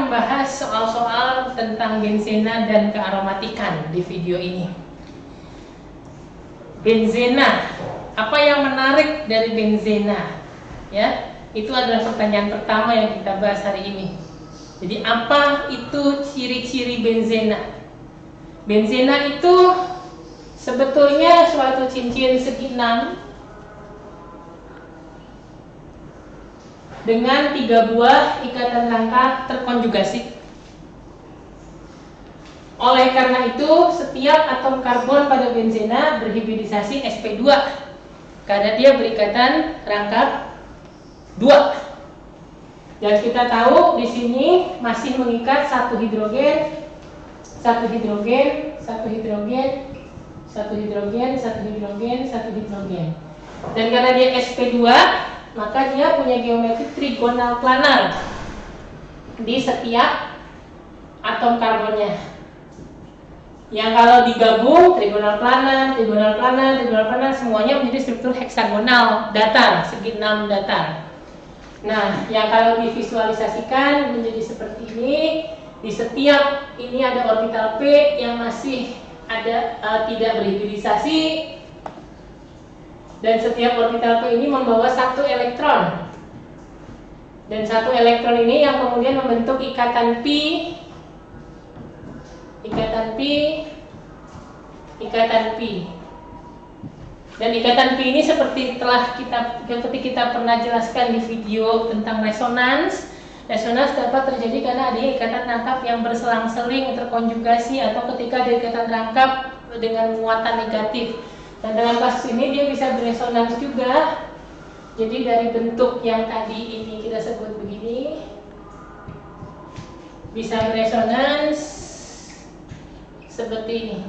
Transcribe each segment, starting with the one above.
membahas soal-soal tentang benzena dan kearomatikan di video ini. Benzena, apa yang menarik dari benzena? Ya, itu adalah pertanyaan pertama yang kita bahas hari ini. Jadi apa itu ciri-ciri benzena? Benzena itu sebetulnya suatu cincin segi 6 dengan 3 buah ikatan rangka terkonjugasi. Oleh karena itu, setiap atom karbon pada benzena berhibridisasi sp2 karena dia berikatan rangka 2. Dan kita tahu di sini masih mengikat satu hidrogen, satu hidrogen, satu hidrogen, satu hidrogen, satu hidrogen, satu hidrogen. Dan karena dia sp2, maka dia punya geometri trigonal planar di setiap atom karbonnya. Yang kalau digabung trigonal planar, trigonal planar, trigonal planar, semuanya menjadi struktur heksagonal datar, segi 6 datar. Nah, yang kalau divisualisasikan menjadi seperti ini. Di setiap ini ada orbital P yang masih ada tidak berhibridisasi. Dan setiap orbital P ini membawa satu elektron. Dan satu elektron ini yang kemudian membentuk ikatan pi, ikatan pi, ikatan pi. Dan ikatan pi ini seperti kita pernah jelaskan di video tentang resonans. Resonans dapat terjadi karena ada ikatan rangkap yang berselang-seling terkonjugasi atau ketika ada ikatan rangkap dengan muatan negatif. Dan dalam kasus ini dia bisa beresonans juga. Jadi dari bentuk yang tadi ini kita sebut begini, bisa beresonans seperti ini.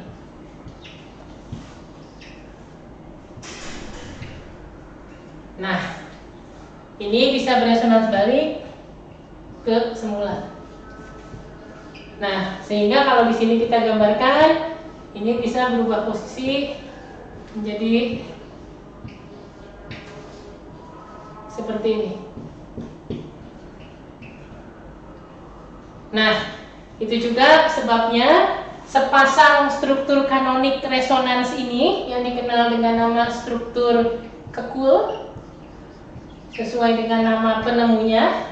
Nah, ini bisa beresonans balik ke semula. Nah, sehingga kalau di sini kita gambarkan, ini bisa berubah posisi menjadi seperti ini. Nah, itu juga sebabnya sepasang struktur kanonik resonans ini yang dikenal dengan nama struktur Kekulé sesuai dengan nama penemunya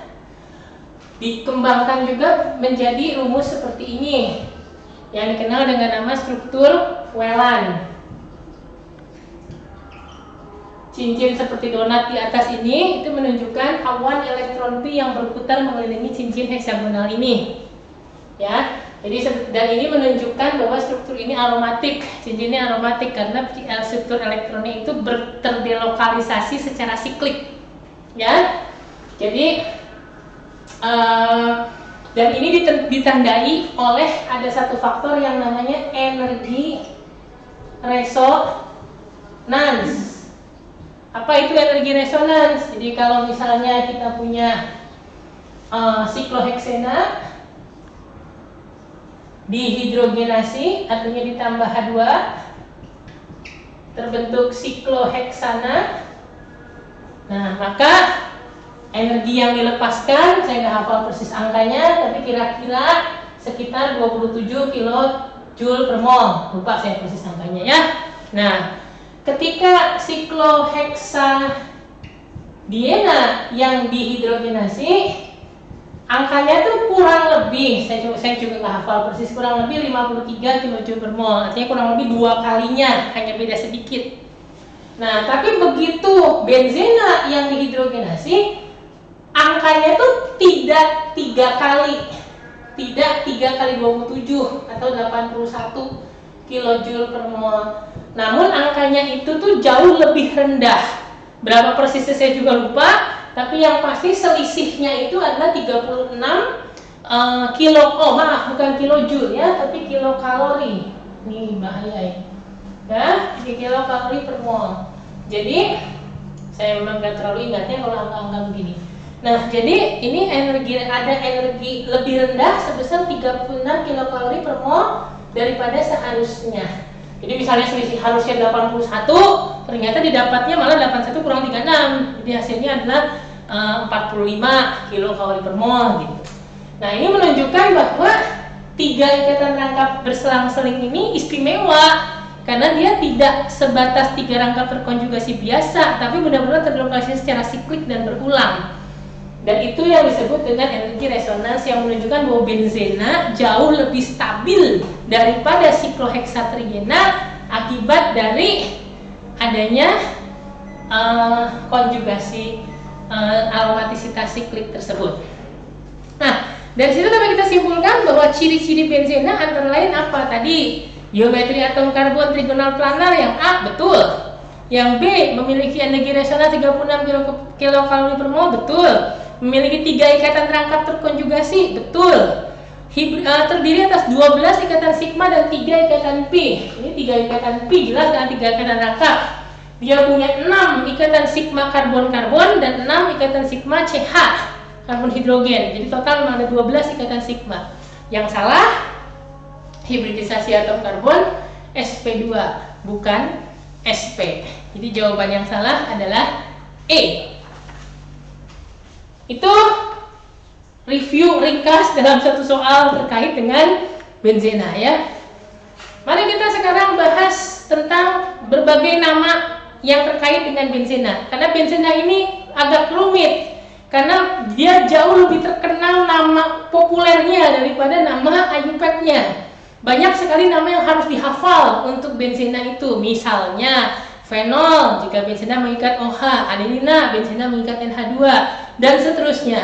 dikembangkan juga menjadi rumus seperti ini yang dikenal dengan nama struktur Whelan. Cincin seperti donat di atas ini itu menunjukkan awan elektron pi yang berputar mengelilingi cincin heksagonal ini. Ya, jadi dan ini menunjukkan bahwa struktur ini aromatik, cincinnya aromatik karena struktur elektronnya itu terdelokalisasi secara siklik. Ya, jadi dan ini ditandai oleh ada satu faktor yang namanya energi resonans. Apa itu energi resonans? Jadi kalau misalnya kita punya sikloheksena dihidrogenasi, artinya ditambah H2, terbentuk sikloheksana. Nah, maka energi yang dilepaskan, saya nggak hafal persis angkanya, tapi kira-kira sekitar 27 kilojoule per mol. Lupa saya persis angkanya ya. Nah, ketika sikloheksadieena yang dihidrogenasi, angkanya tuh kurang lebih, saya juga nggak hafal persis, kurang lebih 53 kilojoule per mol, artinya kurang lebih 2 kalinya, hanya beda sedikit. Nah, tapi begitu benzena yang dihidrogenasi, angkanya tuh tidak 3 kali, tidak 3 kali 27 atau 81 kilojoule per mol. Namun angkanya itu tuh jauh lebih rendah. Berapa persisnya saya juga lupa, tapi yang pasti selisihnya itu adalah 36 bukan kilojoule ya, tapi kilokalori. Ini bahaya ya. Ya, 3 kilokalori per mol. Jadi saya memang gak terlalu ingatnya kalau angka-angka begini. Nah, jadi ini ada energi lebih rendah sebesar 36 kilokalori per mol daripada seharusnya. Jadi misalnya selisih harusnya 81, ternyata didapatnya malah 81 kurang 36. Jadi hasilnya adalah 45 kilokalori per mol gitu. Nah, ini menunjukkan bahwa 3 ikatan rangkap berselang-seling ini istimewa karena dia tidak sebatas 3 rangkap terkonjugasi biasa, tapi benar-benar terlokasi secara siklik dan berulang. Dan itu yang disebut dengan energi resonans yang menunjukkan bahwa benzena jauh lebih stabil daripada sikloheksatriena akibat dari adanya konjugasi aromatisitas siklik tersebut. Nah, dari situ dapat kita simpulkan bahwa ciri-ciri benzena antara lain apa tadi? Geometri atom karbon trigonal planar yang A betul. Yang B memiliki energi resonans 36 kilokalori per mol betul. Memiliki 3 ikatan rangkap terkonjugasi betul. Terdiri atas 12 ikatan sigma dan 3 ikatan pi. Ini 3 ikatan pi jelas dengan 3 ikatan rangkap. Dia punya 6 ikatan sigma karbon-karbon dan 6 ikatan sigma CH karbon hidrogen. Jadi total ada 12 ikatan sigma. Yang salah hibridisasi atom karbon sp2 bukan sp. Jadi jawaban yang salah adalah E. Itu review ringkas dalam satu soal terkait dengan benzena ya. Mari kita sekarang bahas tentang berbagai nama yang terkait dengan benzena. Karena benzena ini agak rumit karena dia jauh lebih terkenal nama populernya daripada nama IUPAC-nya. Banyak sekali nama yang harus dihafal untuk benzena itu. Misalnya fenol jika benzena mengikat OH, adenina benzena mengikat NH2 dan seterusnya.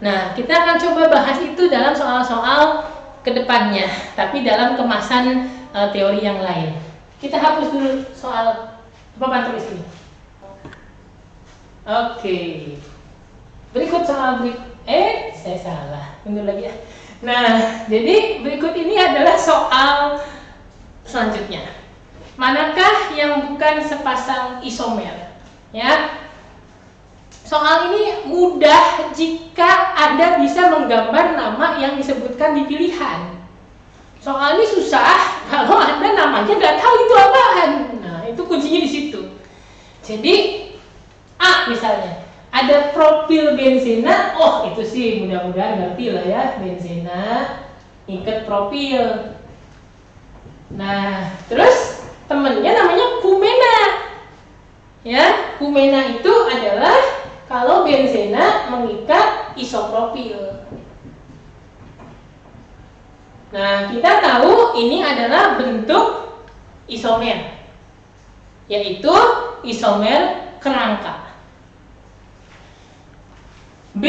Nah, kita akan coba bahas itu dalam soal-soal kedepannya, tapi dalam kemasan teori yang lain. Kita hapus dulu soal papan tulis ini. Oke. Berikut soal saya salah. Tunggu lagi ya. Nah, jadi berikut ini adalah soal selanjutnya. Manakah yang bukan sepasang isomer? Ya. Soal ini mudah jika Anda bisa menggambar nama yang disebutkan di pilihan. Soal ini susah kalau Anda namanya nggak tahu itu apaan. Nah, itu kuncinya di situ. Jadi A misalnya, ada propil benzena. Oh, itu sih mudah-mudahan ngerti lah ya, benzena ikat propil. Nah, terus temennya namanya kumena. Ya, kumena itu adalah kalau benzena mengikat isopropil. Nah, kita tahu ini adalah bentuk isomer, yaitu isomer kerangka. B.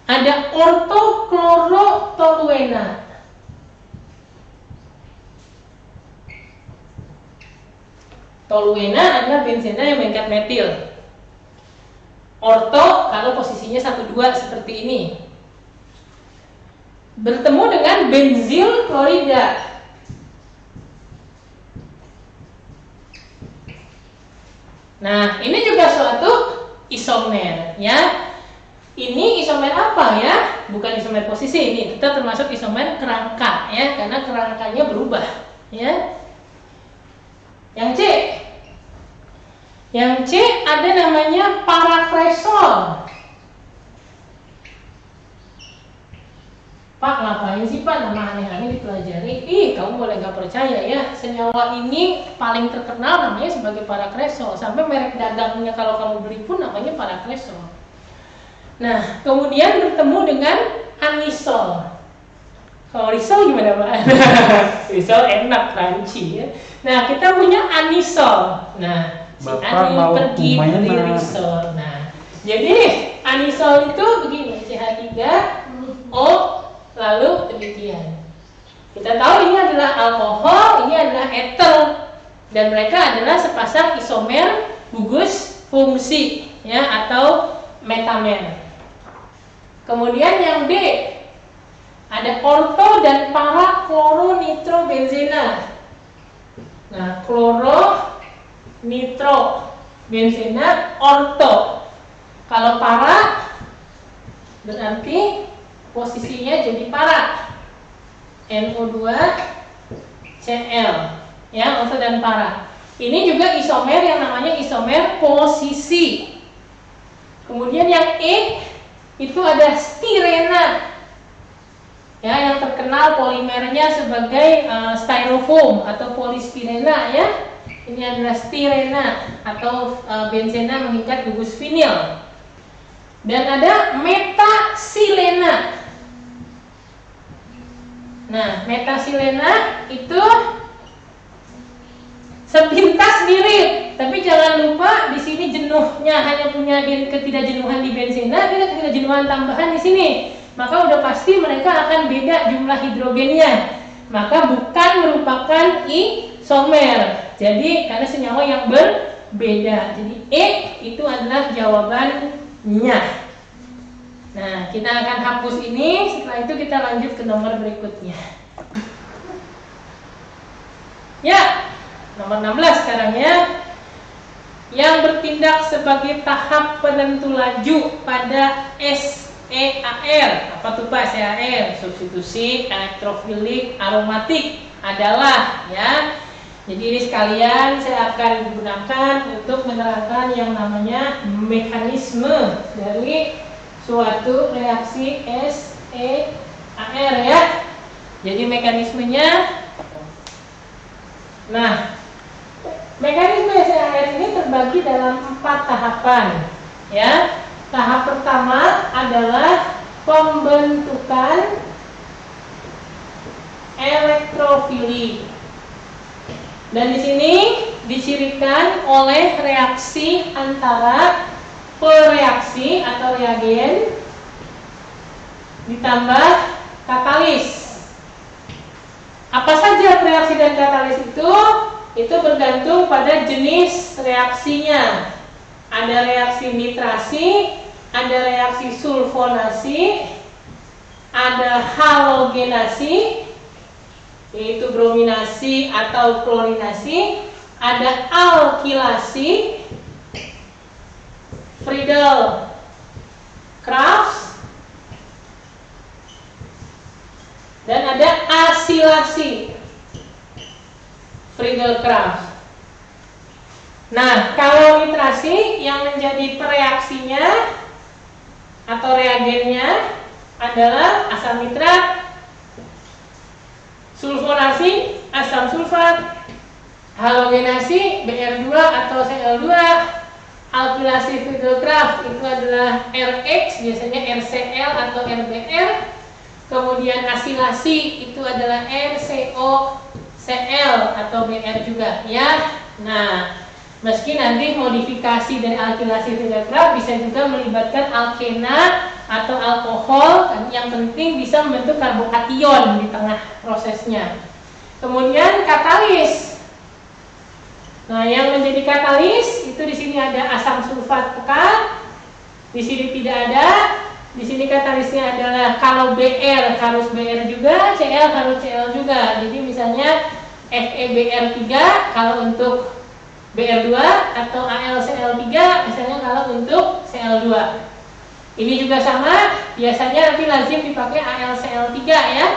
Ada ortoklorotoluena. Toluena adalah benzena yang mengikat metil. Orto kalau posisinya 1,2 seperti ini. Bertemu dengan benzil klorida. Nah, ini juga suatu isomer ya. Ini isomer apa ya? Bukan isomer posisi, ini tetap termasuk isomer kerangka ya, karena kerangkanya berubah ya. Yang C. Yang C ada namanya parakresol. Pak, ngapain sih Pak nama aneh-aneh dipelajari? Kamu boleh nggak percaya ya, senyawa ini paling terkenal namanya sebagai parakresol. Sampai merek dagangnya kalau kamu beli pun namanya parakresol. Nah, kemudian bertemu dengan anisol. Kalau risol gimana Pak? Risol enak, crunchy ya. Nah, kita punya anisol. Nah, si Ani pergi beli risol. Nah, jadi anisol itu begini, CH3O lalu demikian. Kita tahu ini adalah alkohol, ini adalah eter, dan mereka adalah sepasang isomer gugus fungsi ya, atau metamer. Kemudian yang D ada orto dan para kloronitrobenzena. Nah, kloro nitro benzena orto. Kalau para berarti posisinya jadi para. NO2 Cl ya, orto dan para. Ini juga isomer yang namanya isomer posisi. Kemudian yang E itu ada stirena. Ya, yang terkenal polimernya sebagai styrofoam atau polistirena ya. Ini adalah stirena atau benzena mengikat gugus vinil. Dan ada metasilena. Nah, metasilena itu sepintas mirip, tapi jangan lupa di sini jenuhnya hanya punya ketidakjenuhan di benzena, tidak ketidakjenuhan tambahan di sini. Maka udah pasti mereka akan beda jumlah hidrogennya. Maka bukan merupakan isomer. Jadi karena senyawa yang berbeda. Jadi E itu adalah jawabannya. Nah, kita akan hapus ini. Setelah itu kita lanjut ke nomor berikutnya. Ya, nomor 16 sekarang ya. Yang bertindak sebagai tahap penentu laju pada SEAR. Apa tuh Pak SEAR? Substitusi elektrofilik aromatik adalah ya. Jadi ini sekalian saya akan gunakan untuk menerangkan yang namanya mekanisme dari suatu reaksi SEAR ya. Jadi mekanismenya, nah, mekanisme SEAR ini terbagi dalam 4 tahapan ya. Tahap pertama adalah pembentukan elektrofili. Dan di sini dicirikan oleh reaksi antara pereaksi atau reagen ditambah katalis. Apa saja reaksi dan katalis itu? Itu bergantung pada jenis reaksinya. Ada reaksi nitrasi, ada reaksi sulfonasi, ada halogenasi, yaitu brominasi atau klorinasi, ada alkilasi, Friedel-Crafts, dan ada asilasi, Friedel-Crafts. Nah, kalau nitrasi yang menjadi pereaksinya atau reagennya adalah asam nitrat, sulfonasi, asam sulfat, halogenasi, Br2 atau Cl2, alkilasi Friedel-Crafts itu adalah RH, biasanya RCl atau RBr, kemudian asilasi itu adalah RCOCl atau Br juga ya. Nah, meski nanti modifikasi dari alkilasi Friedel-Crafts bisa juga melibatkan alkena atau alkohol, yang penting bisa membentuk karbokation di tengah prosesnya. Kemudian katalis. Nah, yang menjadi katalis itu di sini ada asam sulfat pekat, di sini tidak ada. Di sini katalisnya adalah kalau Br harus Br juga, Cl harus Cl juga. Jadi misalnya FeBr3 kalau untuk Br2 atau AlCl3 misalnya kalau untuk Cl2. Ini juga sama, biasanya nanti lazim dipakai AlCl3 ya.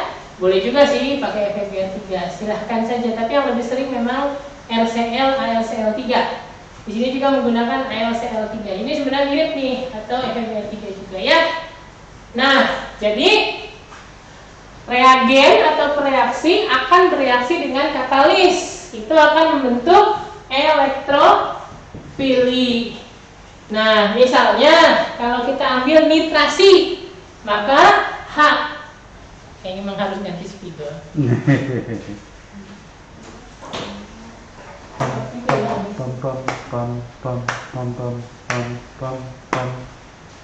Boleh juga sih pakai FeBr3, silahkan saja. Tapi yang lebih sering memang RCl, AlCl3. Di sini juga menggunakan AlCl3. Ini sebenarnya mirip nih, atau FeBr3 juga ya. Nah, jadi reagen atau pereaksi akan bereaksi dengan katalis. Itu akan membentuk elektrofili. Nah, misalnya kalau kita ambil nitrasi, maka H. Kayaknya memang harus ganti spidol.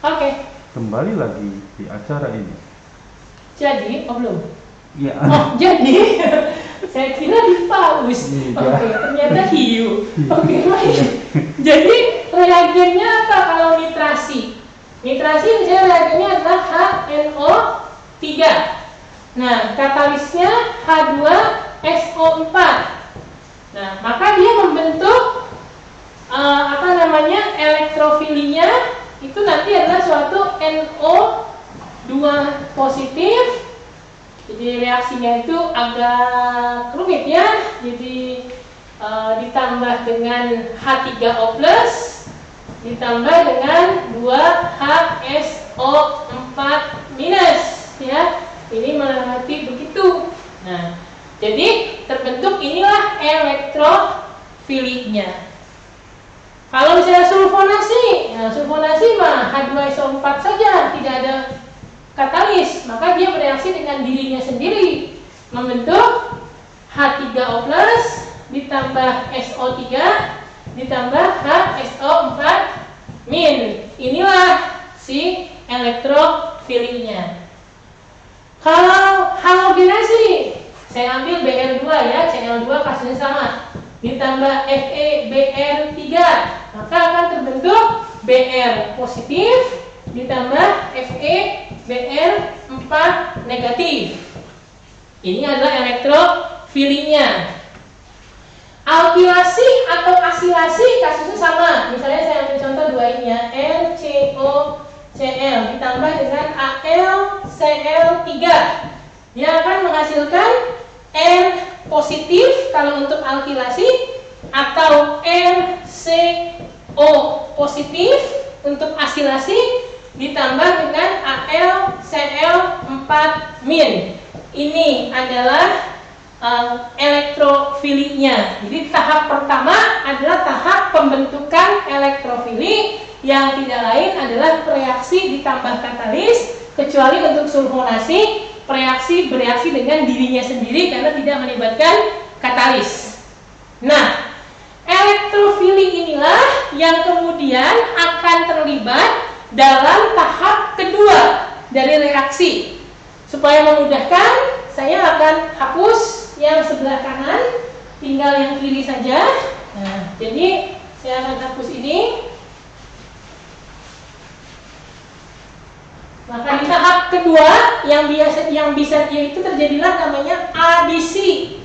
Oke. Kembali lagi di acara ini. Jadi, belum? Ya. Oh, jadi saya kira di paus. Oke, ternyata hiu. Oke, baik. Jadi reagennya apa kalau nitrasi? Nitrasi misalnya reagennya adalah HNO3. Nah, katalisnya H2SO4. Nah, maka dia membentuk elektrofilinya itu nanti adalah suatu NO2 positif. Jadi reaksinya itu agak rumit ya. Jadi ditambah dengan H3O+, ditambah dengan 2HSO4- ya. ini melewati begitu. Nah, jadi terbentuk inilah elektrofiliknya. Kalau misalnya sulfonasi, ya sulfonasi mah H2SO4 saja, tidak ada katalis, maka dia bereaksi dengan dirinya sendiri, membentuk H3O+ ditambah SO3 ditambah HSO4-. Inilah si elektrofiliknya. Kalau halogenasi, saya ambil Br2 ya, Cl2 kasusnya sama, ditambah FeBr3, maka akan terbentuk Br positif ditambah FeBr4 negatif. Ini adalah elektrofiliknya. Alkilasi atau asilasi kasusnya sama. Misalnya saya ambil contoh dua ini ya, LCOCl ditambah dengan AlCl3. Dia akan menghasilkan R positif kalau untuk alkilasi atau RCO positif untuk asilasi ditambah dengan AlCl4-. Ini adalah elektrofiliknya. Jadi tahap pertama adalah tahap pembentukan elektrofilik, yang tidak lain adalah reaksi ditambah katalis, kecuali untuk sulfonasi bereaksi dengan dirinya sendiri karena tidak melibatkan katalis. Nah, elektrofilik inilah yang kemudian akan terlibat dalam tahap kedua dari reaksi. Supaya memudahkan, saya akan hapus yang sebelah kanan, tinggal yang kiri saja. Nah, jadi saya akan hapus ini. Maka di tahap kedua yang bisa yaitu terjadilah namanya adisi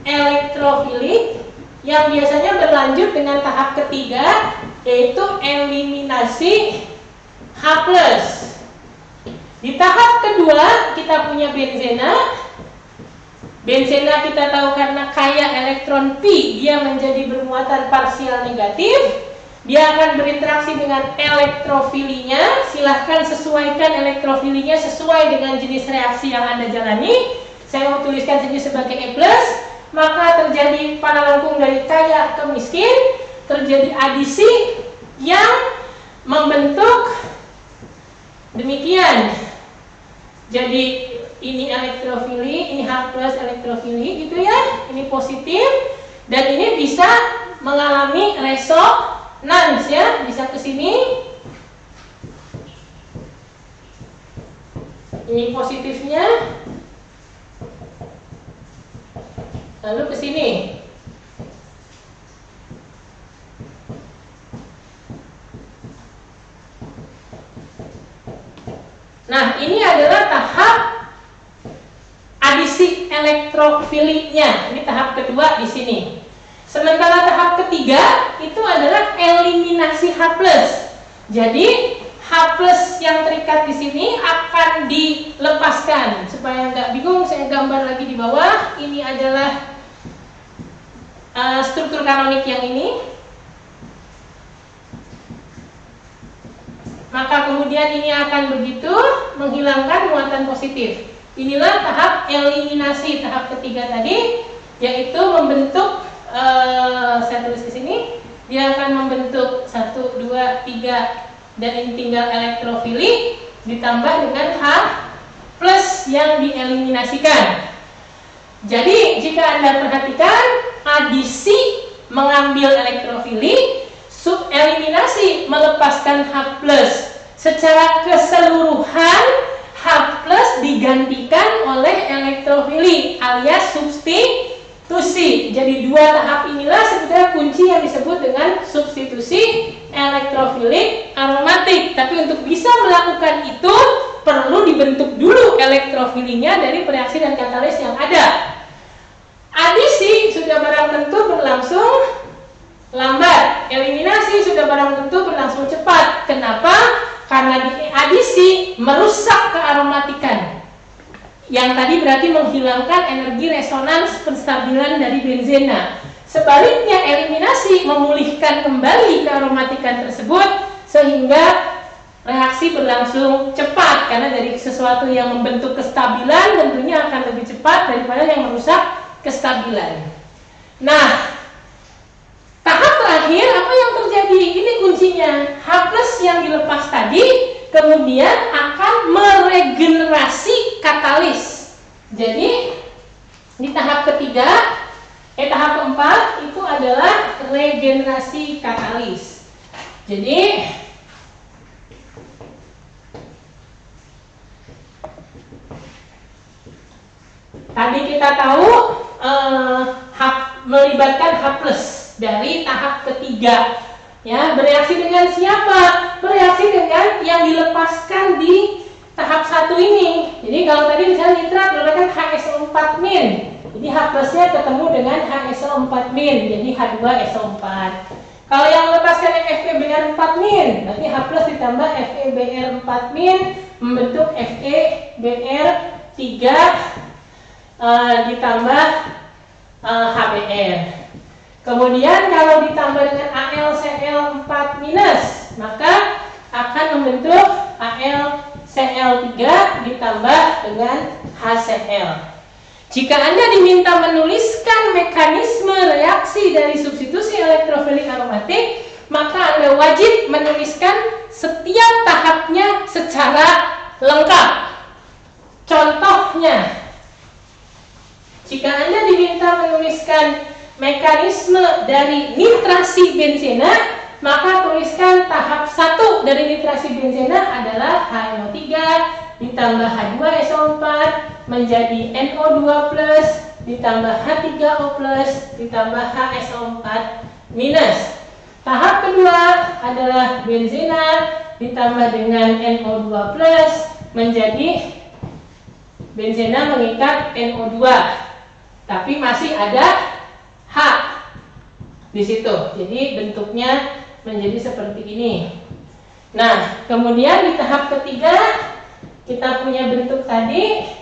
elektrofilik, yang biasanya berlanjut dengan tahap ketiga, yaitu eliminasi H+. Di tahap kedua kita punya benzena. Benzena kita tahu karena kaya elektron pi, dia menjadi bermuatan parsial negatif. Dia akan berinteraksi dengan elektrofilinya. Silahkan sesuaikan elektrofilinya sesuai dengan jenis reaksi yang Anda jalani. Saya mau tuliskan saja sebagai E+. Maka terjadi panah lengkung dari kaya ke miskin. Terjadi adisi yang membentuk demikian. Jadi ini elektrofili, ini H+ elektrofili gitu ya. Ini positif dan ini bisa mengalami resonans ya, bisa ke sini. Ini positifnya. Lalu ke sini. Nah, ini adalah tahap adisi elektrofiliknya. Ini tahap kedua di sini. Sementara tahap ketiga itu adalah eliminasi H+. Jadi H+ yang terikat di sini akan dilepaskan. Supaya nggak bingung, saya gambar lagi di bawah. Ini adalah struktur kanonik yang ini. Maka kemudian ini akan begitu menghilangkan muatan positif. Inilah tahap eliminasi, tahap ketiga tadi, yaitu membentuk, saya tulis di sini, dia akan membentuk 1, 2, 3, dan ini tinggal elektrofilik ditambah dengan H+ yang dieliminasikan. Jadi jika Anda perhatikan, adisi mengambil elektrofilik, subeliminasi melepaskan H+. Secara keseluruhan H+ digantikan oleh elektrofilik alias substitusi. Jadi dua tahap inilah sebetulnya kunci yang disebut dengan substitusi elektrofilik aromatik. Tapi untuk bisa melakukan itu perlu dibentuk dulu elektrofiliknya dari reaksi dan katalis yang ada. Adisi sudah barang tentu berlangsung lambat, eliminasi sudah barang tentu berlangsung cepat. Kenapa? Karena di adisi merusak kearomatikan. Yang tadi berarti menghilangkan energi resonans penstabilan dari benzena. Sebaliknya eliminasi memulihkan kembali kearomatikan tersebut sehingga reaksi berlangsung cepat, karena dari sesuatu yang membentuk kestabilan tentunya akan lebih cepat daripada yang merusak kestabilan. Nah, tahap terakhir apa yang terjadi? Ini kuncinya. H+ yang dilepas tadi kemudian akan meregenerasi katalis. Jadi di tahap ketiga, tahap keempat itu adalah regenerasi katalis. Jadi tadi kita tahu melibatkan H+ dari tahap ketiga. Ya, bereaksi dengan siapa? Bereaksi dengan yang dilepaskan di tahap 1 ini. Jadi kalau tadi misalnya nitrat menggunakan HSO4-. Jadi H+-nya ketemu dengan HSO4-, jadi H2SO4. Kalau yang melepaskan FeBr4-, berarti H+ ditambah FeBr4- membentuk FeBr3 ditambah HBr. Kemudian kalau ditambah dengan AlCl4-, maka akan membentuk AlCl3 ditambah dengan HCl. Jika Anda diminta menuliskan mekanisme reaksi dari substitusi elektrofilik aromatik, maka Anda wajib menuliskan setiap tahapnya secara lengkap. Contohnya, jika Anda diminta menuliskan mekanisme dari nitrasi benzena, maka tuliskan tahap 1 dari nitrasi benzena adalah HNO3 ditambah H2SO4 menjadi NO2+ ditambah H3O+ ditambah HSO4-. Tahap kedua adalah benzena ditambah dengan NO2+ menjadi benzena mengikat NO2, tapi masih ada H di situ. Jadi bentuknya menjadi seperti ini. Nah, kemudian di tahap ketiga kita punya bentuk tadi.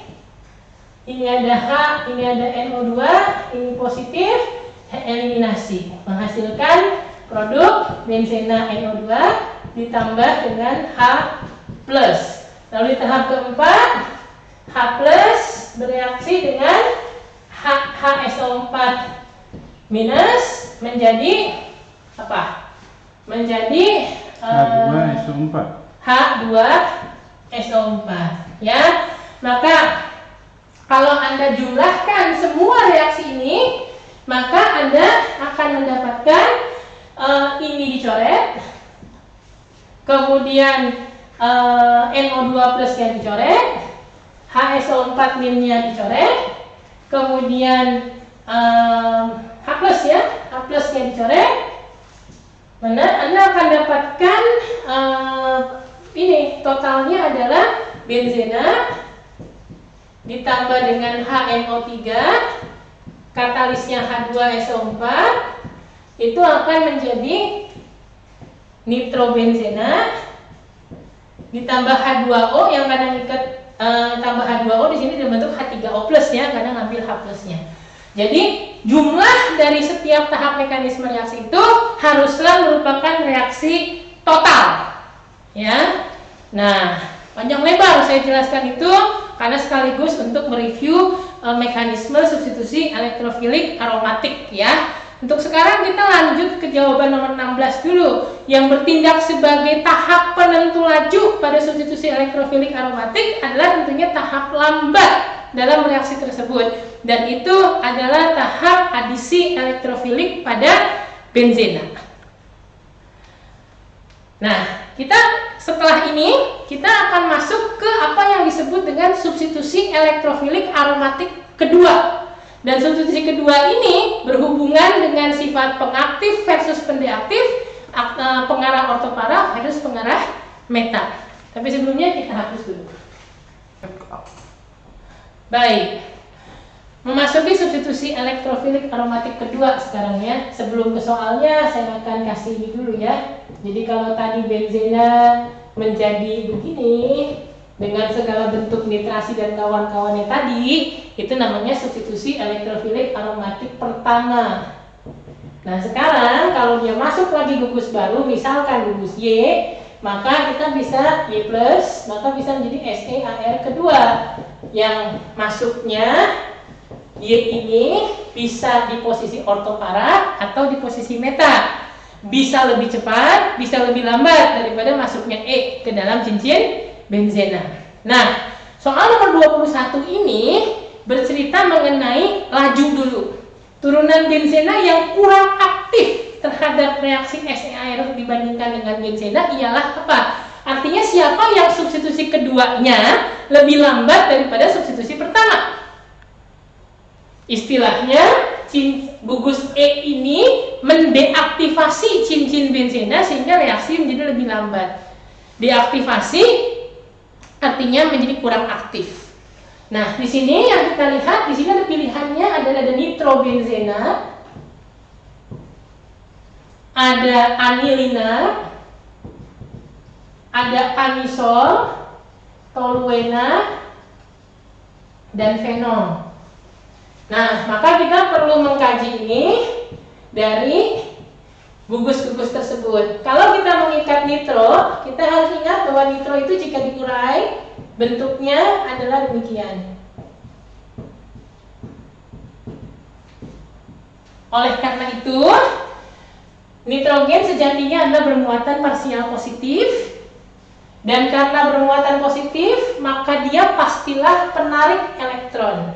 Ini ada H, ini ada NO2, ini positif, eliminasi, menghasilkan produk benzena NO2 ditambah dengan H+. Lalu di tahap keempat, H+ bereaksi dengan HSO4- menjadi apa? Menjadi H2SO4. H2SO4, ya. Maka kalau Anda jumlahkan semua reaksi ini, maka Anda akan mendapatkan ini dicoret, kemudian NO2+ yang dicoret, HSO4-nya dicoret, kemudian H+ ya, H+-nya dicoret. Anda akan dapatkan ini totalnya adalah benzena ditambah dengan HNO3, katalisnya H2SO4, itu akan menjadi nitrobenzena ditambah H2O yang kadang ikat tambah H2O di sini dibentuk H3O+ ya, kadang ambil H+-nya. Jadi jumlah dari setiap tahap mekanisme reaksi itu haruslah merupakan reaksi total, ya. Nah, panjang lebar saya jelaskan itu karena sekaligus untuk mereview mekanisme substitusi elektrofilik aromatik, ya. Untuk sekarang kita lanjut ke jawaban nomor 16 dulu, yang bertindak sebagai tahap penentu laju pada substitusi elektrofilik aromatik adalah tentunya tahap lambat dalam reaksi tersebut, dan itu adalah tahap adisi elektrofilik pada benzena. Nah, setelah ini kita akan masuk ke apa yang disebut dengan substitusi elektrofilik aromatik kedua. Dan substitusi kedua ini berhubungan dengan sifat pengaktif versus pendeaktif, pengarah ortopara versus pengarah meta. Tapi sebelumnya kita hapus dulu. Baik, memasuki substitusi elektrofilik aromatik kedua sekarang ya. Sebelum ke soalnya saya akan kasih ini dulu ya. Jadi kalau tadi benzena menjadi begini dengan segala bentuk nitrasi dan kawan-kawannya tadi, itu namanya substitusi elektrofilik aromatik pertama. Nah sekarang kalau dia masuk lagi gugus baru, misalkan gugus Y, maka kita bisa Y+, maka bisa menjadi SeAr kedua. Yang masuknya Y ini bisa di posisi ortopara atau di posisi meta. Bisa lebih cepat, bisa lebih lambat daripada masuknya E ke dalam cincin benzena. Nah, soal nomor 21 ini bercerita mengenai laju dulu. Turunan benzena yang kurang aktif terhadap reaksi SeAr dibandingkan dengan benzena ialah apa? Artinya siapa yang substitusi keduanya lebih lambat daripada substitusi pertama? Istilahnya, gugus E ini mendeaktivasi cincin benzena sehingga reaksi menjadi lebih lambat. Deaktivasi artinya menjadi kurang aktif. Nah, di sini yang kita lihat, di sini ada pilihannya ada nitrobenzena, ada anilina, ada anisol, toluena, dan fenol. Nah, maka kita perlu mengkaji ini dari gugus-gugus tersebut. Kalau kita mengikat nitro, kita harus ingat bahwa nitro itu jika diurai, bentuknya adalah demikian. Oleh karena itu, nitrogen sejatinya adalah bermuatan parsial positif. Dan karena bermuatan positif, maka dia pastilah penarik elektron.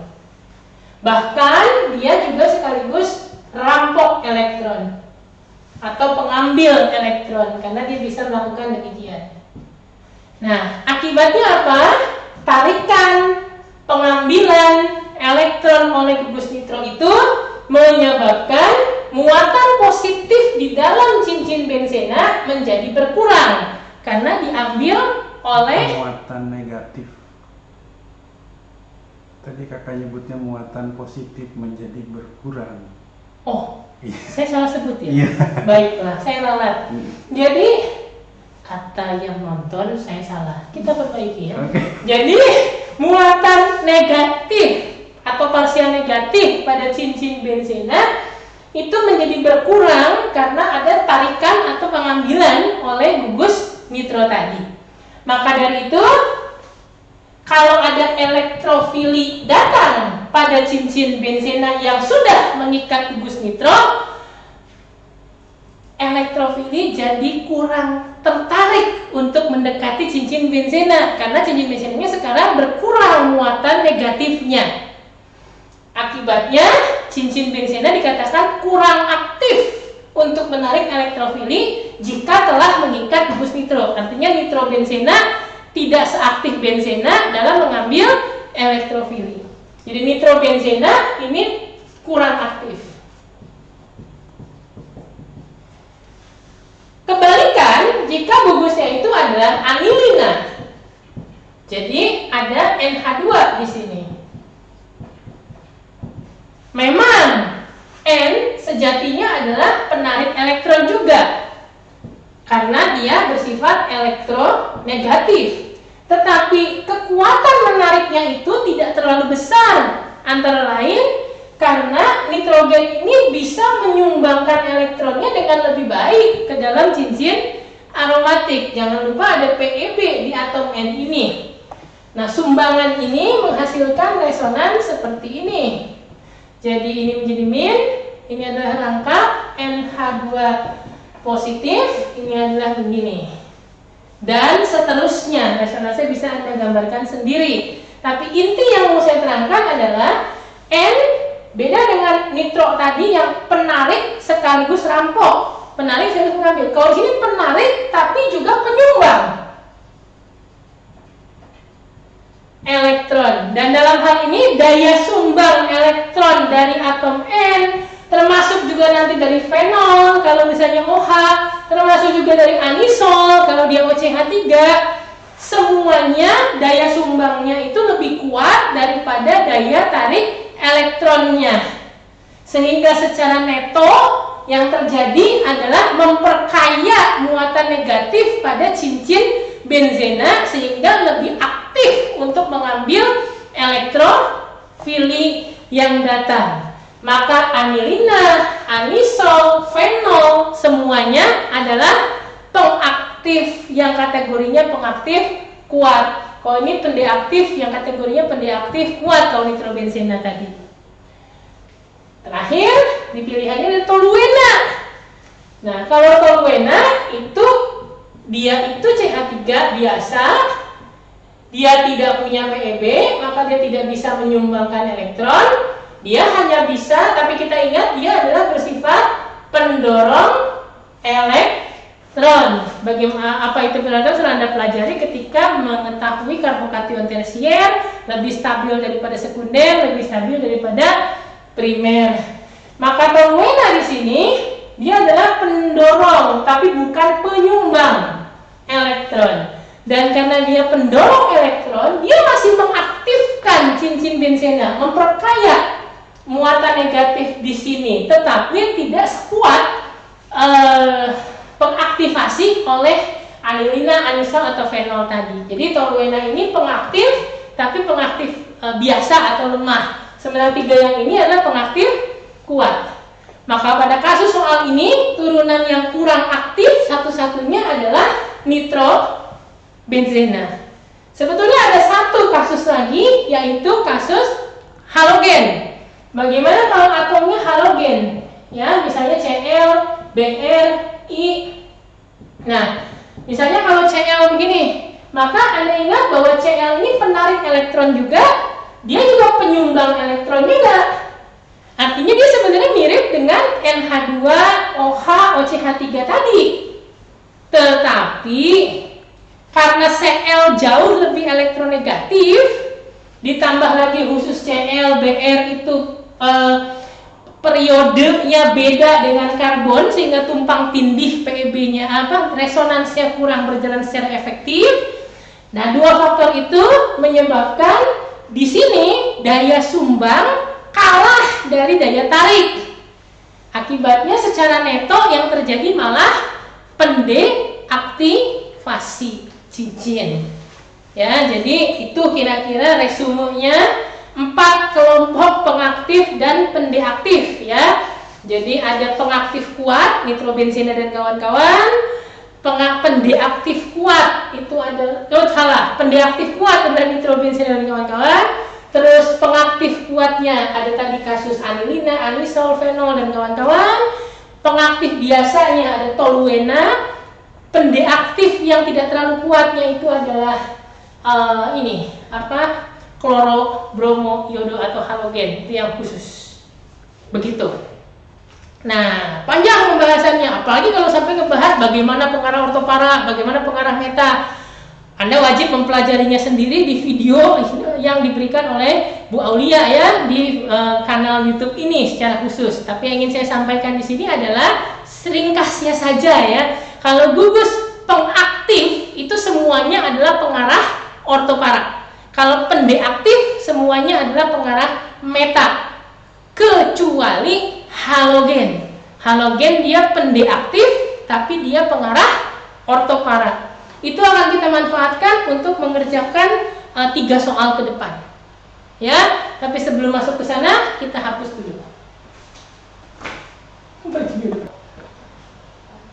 Bahkan dia juga sekaligus rampok elektron atau pengambil elektron, karena dia bisa melakukan demikian. Nah, akibatnya apa? Tarikan pengambilan elektron oleh gugus nitro itu menyebabkan muatan positif di dalam cincin benzena menjadi berkurang karena diambil oleh muatan negatif. Tadi kakak nyebutnya muatan positif menjadi berkurang. Oh, saya salah sebut ya? Iya. Baiklah, saya lalat. Jadi kata yang nonton saya salah. Kita perbaiki ya. Okay. Jadi muatan negatif atau parsial negatif pada cincin benzena itu menjadi berkurang karena ada tarikan atau pengambilan oleh gugus nitro tadi. Maka dari itu, kalau ada elektrofili datang pada cincin benzena yang sudah mengikat gugus nitro, elektrofili jadi kurang tertarik untuk mendekati cincin benzena karena cincin benzenanya sekarang berkurang muatan negatifnya. Akibatnya cincin benzena dikatakan kurang aktif untuk menarik elektrofili jika telah mengikat gugus nitro. Artinya nitrobenzena tidak seaktif benzena dalam mengambil elektrofili. Jadi nitrobenzena ini kurang aktif. Kebalikan jika gugusnya itu adalah anilina. Jadi ada NH2 di sini. Memang N sejatinya adalah penarik elektron juga karena dia bersifat elektronegatif. Tetapi kekuatan menariknya itu tidak terlalu besar, antara lain karena nitrogen ini bisa menyumbangkan elektronnya dengan lebih baik ke dalam cincin aromatik. Jangan lupa ada PeB di atom N ini. Nah, sumbangan ini menghasilkan resonan seperti ini. Jadi ini menjadi min, ini adalah rangkap NH2 positif, ini adalah begini. Dan seterusnya, resonansinya bisa Anda gambarkan sendiri. Tapi inti yang mau saya terangkan adalah N beda dengan nitro tadi yang penarik sekaligus rampok. Penarik sekaligus mengambil. Kalau di sini penarik tapi juga penyumbang elektron. Dan dalam hal ini daya sumbang elektron dari atom N, termasuk juga nanti dari fenol kalau misalnya OH, termasuk juga dari anisol kalau dia OCH3, semuanya daya sumbangnya itu lebih kuat daripada daya tarik elektronnya. Sehingga secara neto yang terjadi adalah memperkaya muatan negatif pada cincin benzena sehingga lebih aktif untuk mengambil elektrofili yang datang. Maka anilina, anisol, fenol semuanya adalah aktif yang kategorinya pengaktif kuat. Kalau ini pendeaktif yang kategorinya pendeaktif kuat kalau nitrobenzena tadi. Terakhir di pilihannya ada toluena. Nah, kalau toluena itu dia itu CH3 biasa, dia tidak punya PEB, maka dia tidak bisa menyumbangkan elektron. Dia hanya bisa, tapi kita ingat dia adalah bersifat pendorong elektron. Bagaimana apa itu pendorong? Sudah Anda pelajari ketika mengetahui karbokation tersier lebih stabil daripada sekunder, lebih stabil daripada primer. Maka toluena di sini dia adalah pendorong, tapi bukan penyumbang elektron. Dan karena dia pendorong elektron, dia masih mengaktifkan cincin benzena, memperkaya muatan negatif di sini, tetapi tidak sekuat pengaktifasi oleh anilina, anisol atau fenol tadi. Jadi toluena ini pengaktif, tapi pengaktif biasa atau lemah. Sementara tiga yang ini adalah pengaktif kuat. Maka pada kasus soal ini, turunan yang kurang aktif satu-satunya adalah nitrobenzena. Sebetulnya ada satu kasus lagi, yaitu kasus halogen. Bagaimana kalau atomnya halogen? Ya, misalnya Cl, Br, I. Nah, misalnya kalau Cl begini, maka Anda ingat bahwa Cl ini penarik elektron juga, dia juga penyumbang elektron juga. Artinya dia sebenarnya mirip dengan NH2OH OCH3 tadi. Tetapi karena Cl jauh lebih elektronegatif, ditambah lagi khusus Cl, Br itu periodenya beda dengan karbon sehingga tumpang tindih PEB-nya resonansnya kurang berjalan secara efektif. Nah, dua faktor itu menyebabkan di sini daya sumbang kalah dari daya tarik. Akibatnya secara neto yang terjadi malah pendeaktivasi cincin. Ya, jadi itu kira-kira resumenya 4 kelompok pengaktif dan pendeaktif ya. Jadi ada pengaktif kuat, nitrobenzena dan kawan-kawan. Pendeaktif kuat itu ada, pendeaktif kuat adalah nitrobenzena dan kawan-kawan. Terus pengaktif kuatnya ada tadi kasus anilina, anisol, fenol dan kawan-kawan. Pengaktif biasanya ada toluena. Pendeaktif yang tidak terlalu kuatnya itu adalah kloro, bromo, iodo atau halogen, itu yang khusus. Begitu. Nah, panjang pembahasannya, apalagi kalau sampai ngebahas bagaimana pengarah ortopara, bagaimana pengarah meta. Anda wajib mempelajarinya sendiri di video yang diberikan oleh Bu Aulia ya di kanal YouTube ini secara khusus. Tapi yang ingin saya sampaikan di sini adalah ringkasnya saja ya. Kalau gugus pengaktif itu semuanya adalah pengarah ortopara. Kalau pendeaktif semuanya adalah pengarah meta, kecuali halogen. Halogen dia pendeaktif, tapi dia pengarah ortopara. Itu akan kita manfaatkan untuk mengerjakan 3 soal ke depan. Ya, tapi sebelum masuk ke sana kita hapus dulu.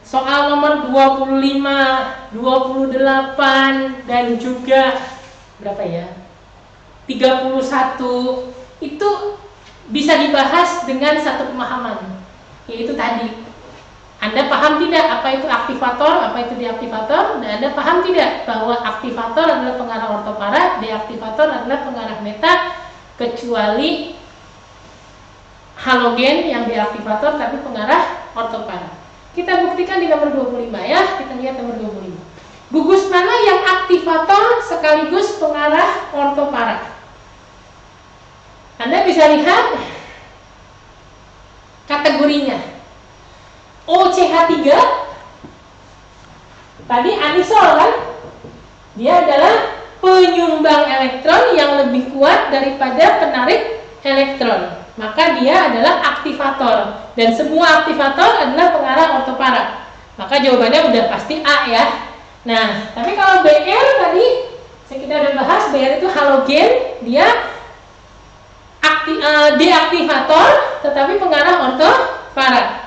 Soal nomor 25, 28 dan juga berapa ya? 31 itu bisa dibahas dengan satu pemahaman, yaitu tadi. Anda paham tidak apa itu aktivator, apa itu deaktivator, dan Anda paham tidak bahwa aktivator adalah pengarah ortopara, deaktivator adalah pengarah meta, kecuali halogen yang deaktivator tapi pengarah ortopara. Kita buktikan di nomor 25 ya, kita lihat nomor 25. Gugus mana yang aktivator sekaligus pengarah ortopara? Anda bisa lihat kategorinya. OCH3 tadi anisol kan, dia adalah penyumbang elektron yang lebih kuat daripada penarik elektron, maka dia adalah aktivator, dan semua aktivator adalah pengarah ortopara, maka jawabannya udah pasti A ya. Nah, tapi kalau Br tadi kita udah bahas, Br itu halogen, dia deaktivator tetapi pengarah ortopara.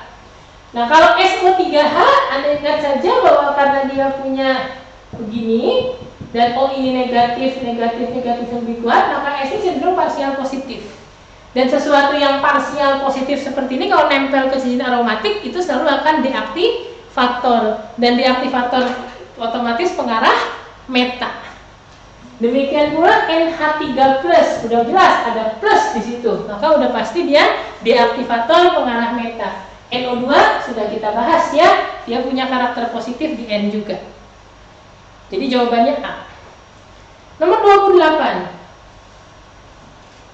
Nah, kalau SO3H, Anda ingat saja bahwa karena dia punya begini, dan O ini negatif yang lebih kuat, maka S ini cenderung parsial positif. Dan sesuatu yang parsial positif seperti ini kalau nempel ke cincin aromatik itu selalu akan deaktivator, dan deaktivator otomatis pengarah meta. Demikian pula NH3+, udah jelas ada plus di situ, maka udah pasti dia deaktivator pengarah meta. NO2 sudah kita bahas ya, dia punya karakter positif di N juga. Jadi jawabannya A. Nomor 28.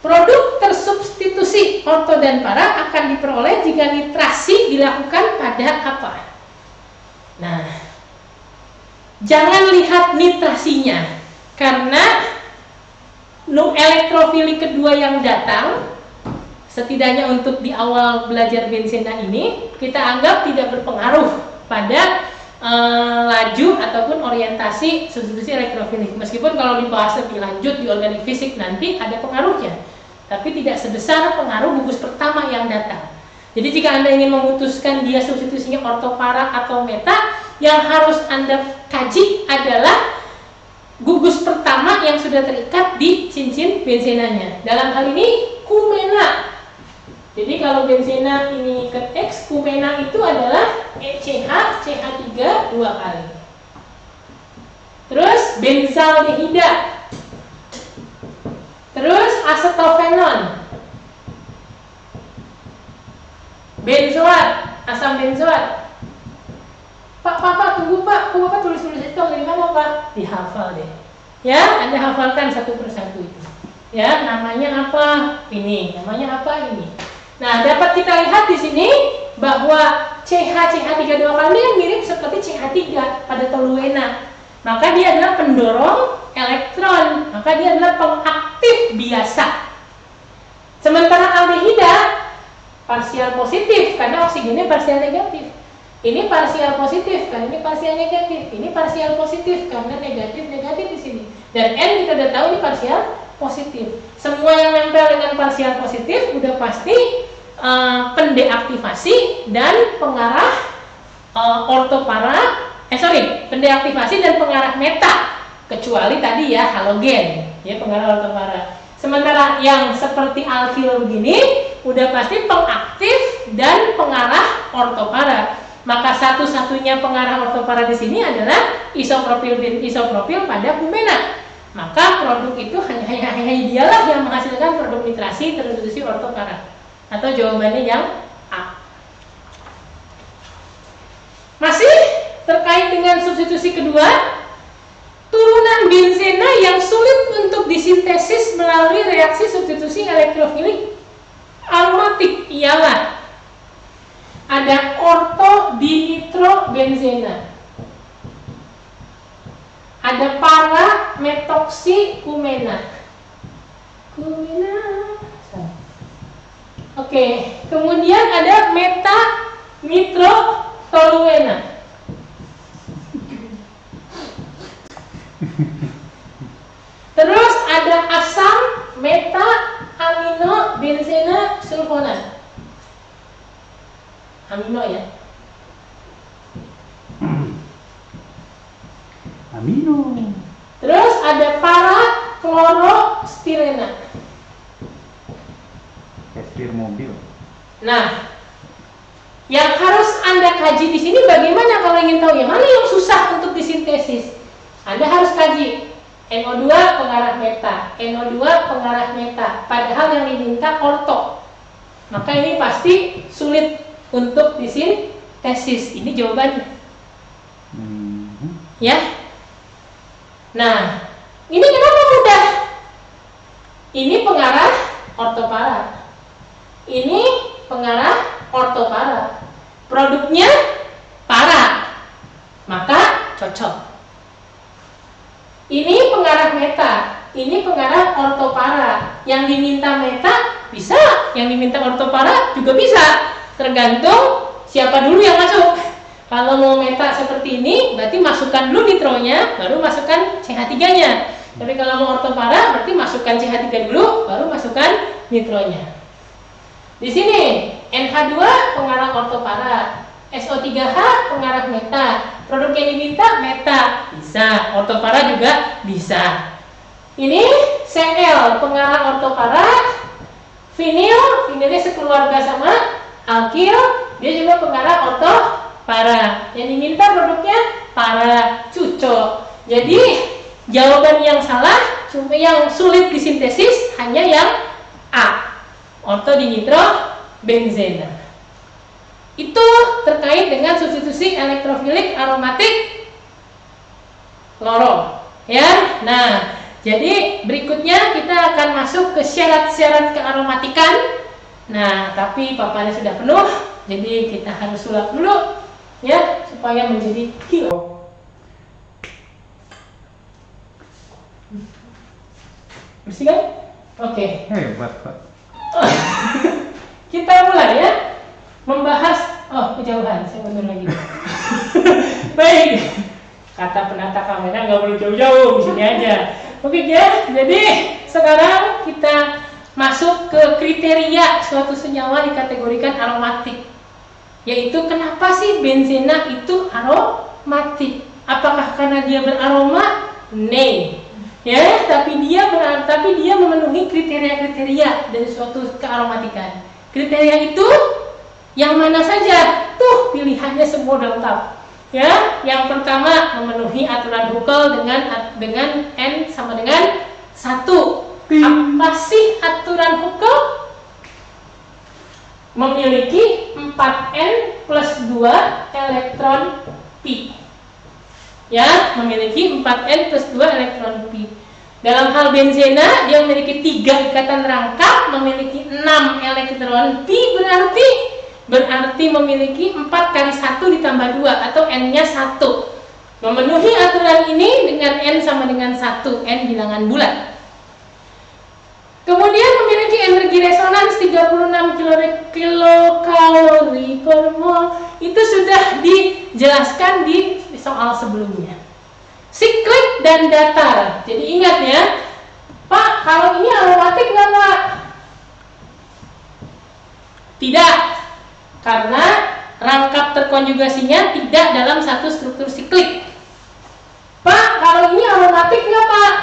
Produk tersubstitusi orto dan para akan diperoleh jika nitrasi dilakukan pada apa? Nah, jangan lihat nitrasinya, karena elektrofilik kedua yang datang, setidaknya untuk di awal belajar benzena ini, kita anggap tidak berpengaruh pada laju ataupun orientasi substitusi elektrofilik. Meskipun kalau dibahas lebih lanjut di organik fisik nanti ada pengaruhnya, tapi tidak sebesar pengaruh gugus pertama yang datang. Jadi jika Anda ingin memutuskan dia substitusinya orto, para, atau meta, yang harus Anda kaji adalah gugus pertama yang sudah terikat di cincin benzenanya. Dalam hal ini kumena. Jadi kalau benzena ini ke X, kumena itu adalah ECH, CH3 2 kali. Terus benzaldehida. Terus acetofenon. Benzoat, asam benzoat. Pak, tunggu Pak, kok Bapak tulis itu dari mana Pak? Dihafal deh. Ya, Anda hafalkan satu persatu itu. Ya, namanya apa? Ini, namanya apa? Ini. Nah, dapat kita lihat di sini bahwa CH3 2 kali yang mirip seperti CH3 pada toluena. Maka dia adalah pendorong elektron, maka dia adalah pengaktif biasa. Sementara aldehida parsial positif karena oksigennya parsial negatif. Ini parsial positif karena ini parsial negatif. Ini parsial positif karena negatif di sini. Dan N kita udah tahu ini parsial positif. Semua yang nempel dengan parsial positif udah pasti pendeaktivasi dan pengarah pendeaktivasi dan pengarah meta, kecuali tadi ya halogen, ya pengarah ortopara. Sementara yang seperti alkil begini udah pasti pengaktif dan pengarah ortopara. Maka satu-satunya pengarah ortopara di sini adalah isopropil pada kumena. Maka produk itu hanya dialah yang menghasilkan produk nitrasi tersubstitusi ortopara. Atau jawabannya yang A. Masih terkait dengan substitusi kedua, turunan benzena yang sulit untuk disintesis melalui reaksi substitusi elektrofilik aromatik ialah ada ortodinitrobenzena, ada para metoksikumena. Oke, kemudian ada meta nitrotoluena. Terus ada asam meta amino benzena sulfonat. Amino ya. Amino. Terus ada para klorostirena. Setir mobil. Nah, yang harus Anda kaji di sini bagaimana kalau ingin tahu yang mana yang susah untuk disintesis. Anda harus kaji NO2 pengarah meta, NO2 pengarah meta, padahal yang diminta orto. Maka ini pasti sulit untuk disintesis. Ini jawabannya. Ya. Nah, ini kenapa mudah? Ini pengarah ortopara. Ini pengarah ortopara. Produknya para. Maka cocok. Ini pengarah meta. Ini pengarah ortopara. Yang diminta meta bisa, yang diminta ortopara juga bisa. Tergantung siapa dulu yang masuk. Kalau mau meta seperti ini, berarti masukkan dulu nitronya, baru masukkan CH3-nya. Tapi kalau mau ortopara, berarti masukkan CH3 dulu, baru masukkan nitronya. Di sini NH2 pengarah ortopara, SO3H pengarah meta, Produk yang diminta meta, bisa. Ortopara juga bisa. Ini Cl, pengarah ortopara. Vinilnya sekeluarga sama alkil, dia juga pengarah ortopara. Yang diminta produknya para cuco. Jadi jawaban yang salah, cuma yang sulit disintesis hanya yang A, ortodinitrobenzena. Itu terkait dengan substitusi elektrofilik aromatik kloro. Ya, nah, jadi berikutnya kita akan masuk ke syarat-syarat kearomatikan. Nah, tapi papannya sudah penuh, jadi kita harus sulap dulu, ya, supaya menjadi kilo. Bersih kan? Oke. Hebat, Pak. Kita mulai ya membahas. Oh, kejauhan, saya mundur lagi. Baik. Kata penata kamera nggak boleh jauh-jauh, di sini aja. Oke ya. Jadi sekarang kita masuk ke kriteria suatu senyawa dikategorikan aromatik. Yaitu kenapa sih benzena itu aromatik? Apakah karena dia beraroma? Nay. Ya, tapi dia memenuhi kriteria-kriteria dari suatu kearomatikan. Kriteria itu yang mana saja? Tuh pilihannya semua lengkap. Ya, yang pertama memenuhi aturan Huckel dengan N sama dengan 1. Apa sih aturan Huckel? Memiliki 4N plus 2 elektron pi. Ya, memiliki 4N plus 2 elektron pi. Dalam hal benzena, dia memiliki 3 ikatan rangkap, memiliki 6 elektron pi, berarti memiliki 4 kali 1 ditambah 2 atau N-nya 1. Memenuhi aturan ini dengan N sama dengan 1, N bilangan bulat. Kemudian memiliki energi resonans 36 kilokalori per mol. Itu sudah dijelaskan di soal sebelumnya. Siklik dan datar. Jadi ingat ya, Pak, kalau ini aromatik nggak Pak? Tidak, karena rangkap terkonjugasinya tidak dalam satu struktur siklik. Pak, kalau ini aromatik nggak Pak?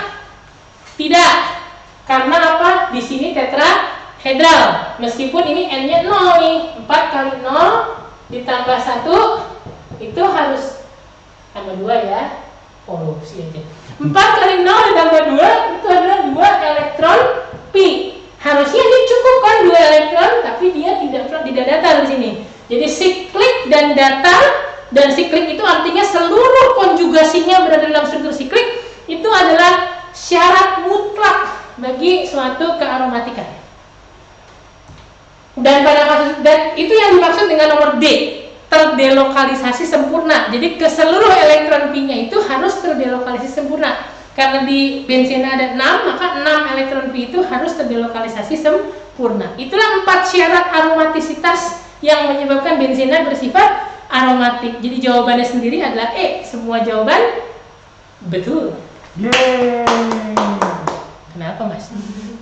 Tidak, karena apa? Di sini tetrahedral. Meskipun ini N-nya 0 nih, 4 kali 0 ditambah 1 itu harus tambah 2 ya. Korupsi aja. 4 kali 0 ditambah 2 itu adalah 2 elektron pi. Harusnya ini cukup kan 2 elektron, tapi dia tidak datar di sini. Jadi siklik dan datar, dan siklik itu artinya seluruh konjugasinya berada dalam struktur siklik, itu adalah syarat mutlak bagi suatu kearomatikan. Dan pada kasus itu yang dimaksud dengan nomor D, terdelokalisasi sempurna. Jadi ke seluruh elektron pi-nya itu harus terdelokalisasi sempurna. Karena di benzena ada 6, maka 6 elektron pi itu harus terdelokalisasi sempurna. Itulah 4 syarat aromatisitas yang menyebabkan benzena bersifat aromatik. Jadi jawabannya sendiri adalah E. Semua jawaban betul. Yeay. Kenapa Mas?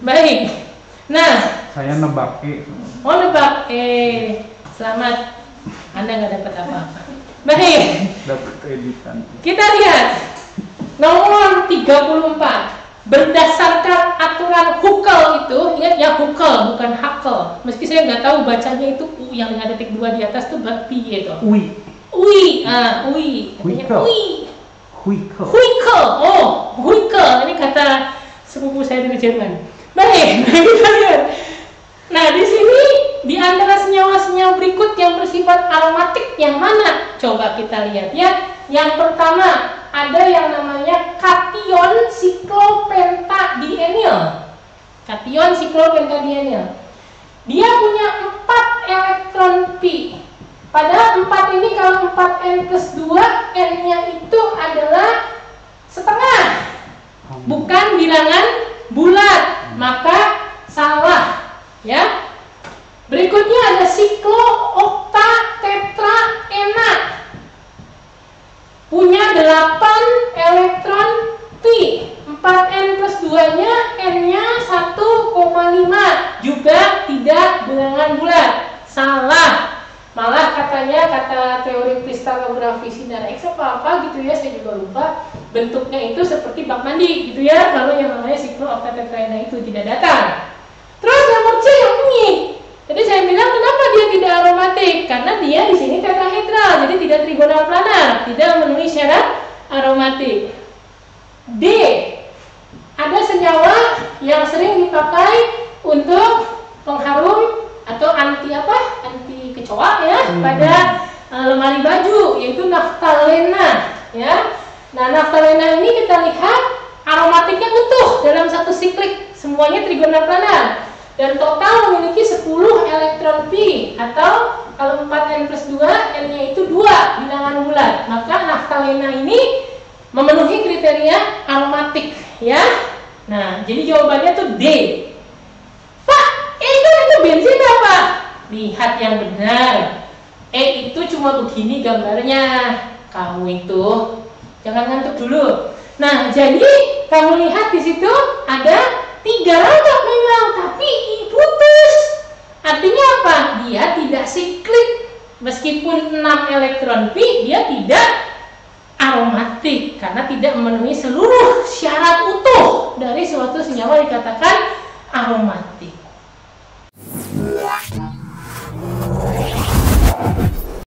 Baik. Nah, Saya nebak E. oh nebak E. Selamat. Anda nggak dapat apa-apa. Baik. Dapat editan. Kita lihat nomor 34. Berdasarkan aturan Huckel itu, ingat ya Huckel bukan Haeckel. Meski saya nggak tahu bacanya itu U yang ada titik 2 di atas itu pi itu. Ui. Ui, Huckel. Ui. Huckel. Huckel. Oh, Huckel. Ini kata sepupu saya dari Jerman. Baik, kita lihat. Nah, di sini di antara senyawa-senyawa berikut yang bersifat aromatik yang mana? Coba kita lihat ya. Yang pertama ada yang namanya kation siklopentadienil. Kation siklopentadienil. Dia punya 4 elektron pi. Pada 4 ini kalau 4N plus 2, N-nya itu adalah setengah. Bukan bilangan bulat, maka salah. Ya. Berikutnya ada siklooktatetraenat. Punya 8 elektron pi. 4N plus 2-nya N-nya 1,5. Juga tidak bilangan bulat. Salah. Malah katanya, kata teori kristalografi sinar X apa gitu ya, saya juga lupa, bentuknya itu seperti bak mandi gitu ya, lalu yang namanya siklooktatetraena itu tidak datang. Terus nomor C yang ini, jadi saya bilang kenapa dia tidak aromatik? Karena dia di sini tetrahedral, jadi tidak trigonal planar, tidak memenuhi syarat aromatik. D, ada senyawa yang sering dipakai untuk pengharum atau anti kecoa ya pada lemari baju, yaitu naftalena ya. Nah, naftalena ini kita lihat aromatiknya utuh dalam satu siklik, semuanya trigonal planar dan total memiliki 10 elektron pi, atau kalau 4n+2 n-nya itu 2 bilangan bulat, maka naftalena ini memenuhi kriteria aromatik ya. Nah, jadi jawabannya tuh D. Pak, itu bensin apa? Lihat yang benar. Itu cuma begini gambarnya. Kamu itu jangan ngantuk dulu. Nah, jadi kamu lihat di situ ada 3 rangkap memang, tapi putus. Artinya apa? Dia tidak siklik. Meskipun 6 elektron pi, dia tidak aromatik karena tidak memenuhi seluruh syarat utuh dari suatu senyawa dikatakan aromatik.